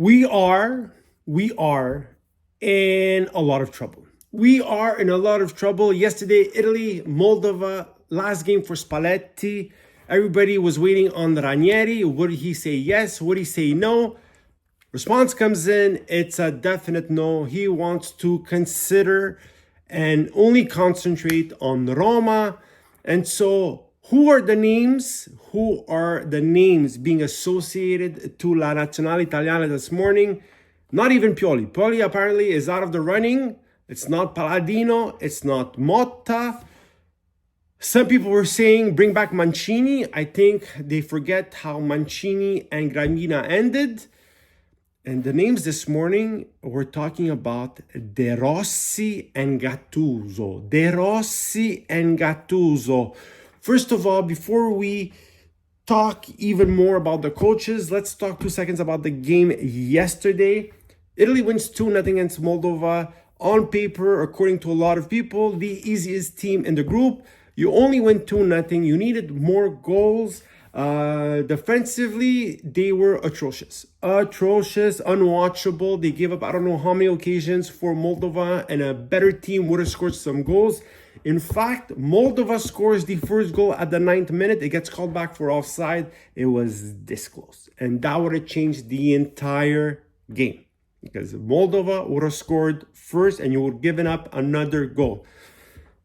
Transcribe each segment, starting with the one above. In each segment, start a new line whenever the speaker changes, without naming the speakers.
We are in a lot of trouble. We are in a lot of trouble. Yesterday, Italy, Moldova, last game for Spalletti. Everybody was waiting on Ranieri. Would he say yes? Would he say no? Response comes in. It's a definite no. He wants to consider and only concentrate on Roma. And so who are the names? Who are the names being associated to La Nazionale Italiana this morning? Not even Pioli. Pioli apparently is out of the running. It's not Palladino. It's not Motta. Some people were saying bring back Mancini. I think they forget how Mancini and Gravina ended. And the names this morning, we're talking about De Rossi and Gattuso. De Rossi and Gattuso. First of all, before we talk even more about the coaches, let's talk 2 seconds about the game yesterday. Italy wins 2-0 against Moldova. On paper, according to a lot of people, the easiest team in the group. You only win 2-0. You needed more goals. Defensively, they were atrocious, unwatchable. They gave up I don't know how many occasions for Moldova, and a better team would have scored some goals. In fact, Moldova scores the first goal at the 9th minute. It gets called back for offside. It was this close, and that would have changed the entire game because Moldova would have scored first and you would have given up another goal.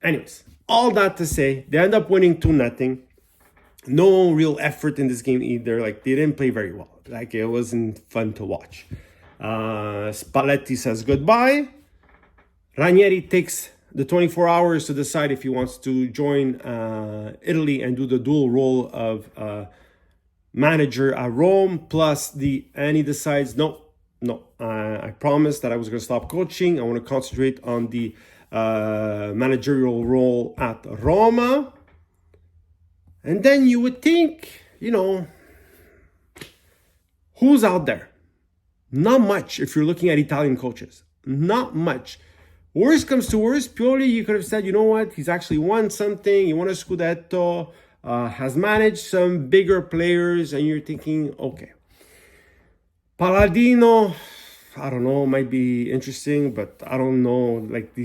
Anyways, all that to say, they end up winning 2-0. No real effort in this game either. Like, they didn't play very well. Like, it wasn't fun to watch. Spalletti says goodbye. Ranieri takes the 24 hours to decide if he wants to join Italy and do the dual role of manager at Rome. And he decides, no, I promised that I was going to stop coaching. I want to concentrate on the managerial role at Roma. And then you would think, who's out there? Not much if you're looking at Italian coaches. Not much. Worst comes to worst, Pioli, you could have said, you know what? He's actually won something. He won a Scudetto, has managed some bigger players, and you're thinking, okay. Palladino, I don't know, might be interesting, but I don't know. Like,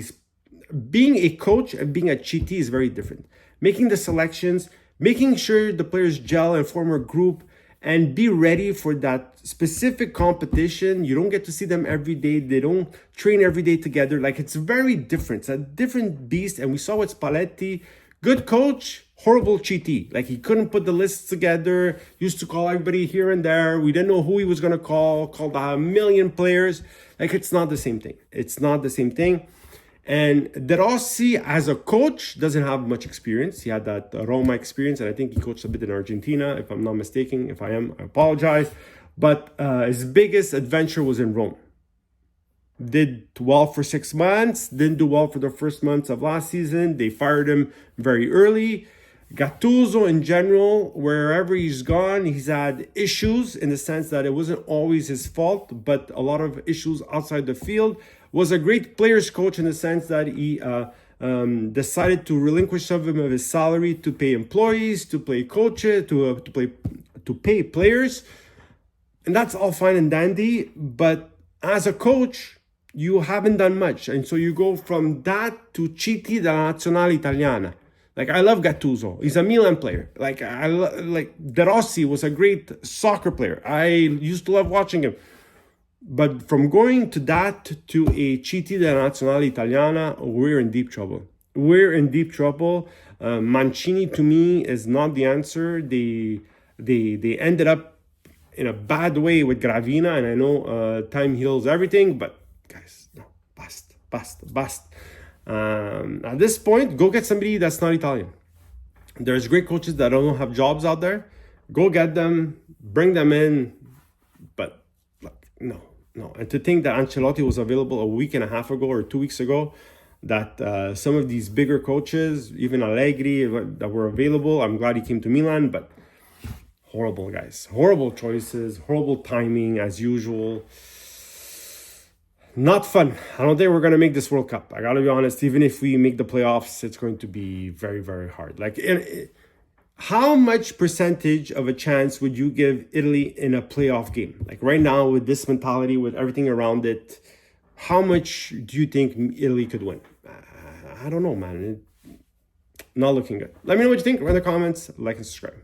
being a coach and being a GT is very different. Making the selections, making sure the players gel and form a group and be ready for that specific competition. You don't get to see them every day. They don't train every day together. Like, it's very different. It's a different beast. And we saw with Spalletti, good coach, horrible GT. Like, he couldn't put the lists together, used to call everybody here and there. We didn't know who he was going to called a million players. Like, it's not the same thing. It's not the same thing. And De Rossi, as a coach, doesn't have much experience. He had that Roma experience, and I think he coached a bit in Argentina, if I'm not mistaken. If I am, I apologize. But his biggest adventure was in Rome. Did well for 6 months, didn't do well for the first months of last season. They fired him very early. Gattuso, in general, wherever he's gone, he's had issues in the sense that it wasn't always his fault, but a lot of issues outside the field. Was a great players coach in the sense that he decided to relinquish some of his salary to pay employees, to pay coaches, to pay players, and that's all fine and dandy. But as a coach, you haven't done much, and so you go from that to Citi della Nazionale Italiana. Like, I love Gattuso. He's a Milan player. Like, De Rossi was a great soccer player. I used to love watching him. But from going to that to a Citi della Nazionale Italiana, we're in deep trouble. We're in deep trouble. Mancini, to me, is not the answer. They ended up in a bad way with Gravina, and I know time heals everything, but guys, no, bust. At this point, go get somebody that's not Italian. There's great coaches that don't have jobs out there. Go get them, bring them in, but no. And to think that Ancelotti was available a week and a half ago or 2 weeks ago, that some of these bigger coaches, even Allegri, that were available, I'm glad he came to Milan, but horrible, guys. Horrible choices, horrible timing as usual. Not fun. I don't think we're going to make this World Cup. I got to be honest, even if we make the playoffs, it's going to be very, very hard. Like, how much percentage of a chance would you give Italy in a playoff game? Like right now, with this mentality, with everything around it, how much do you think Italy could win? I don't know, man. Not looking good. Let me know what you think in the comments. Like and subscribe.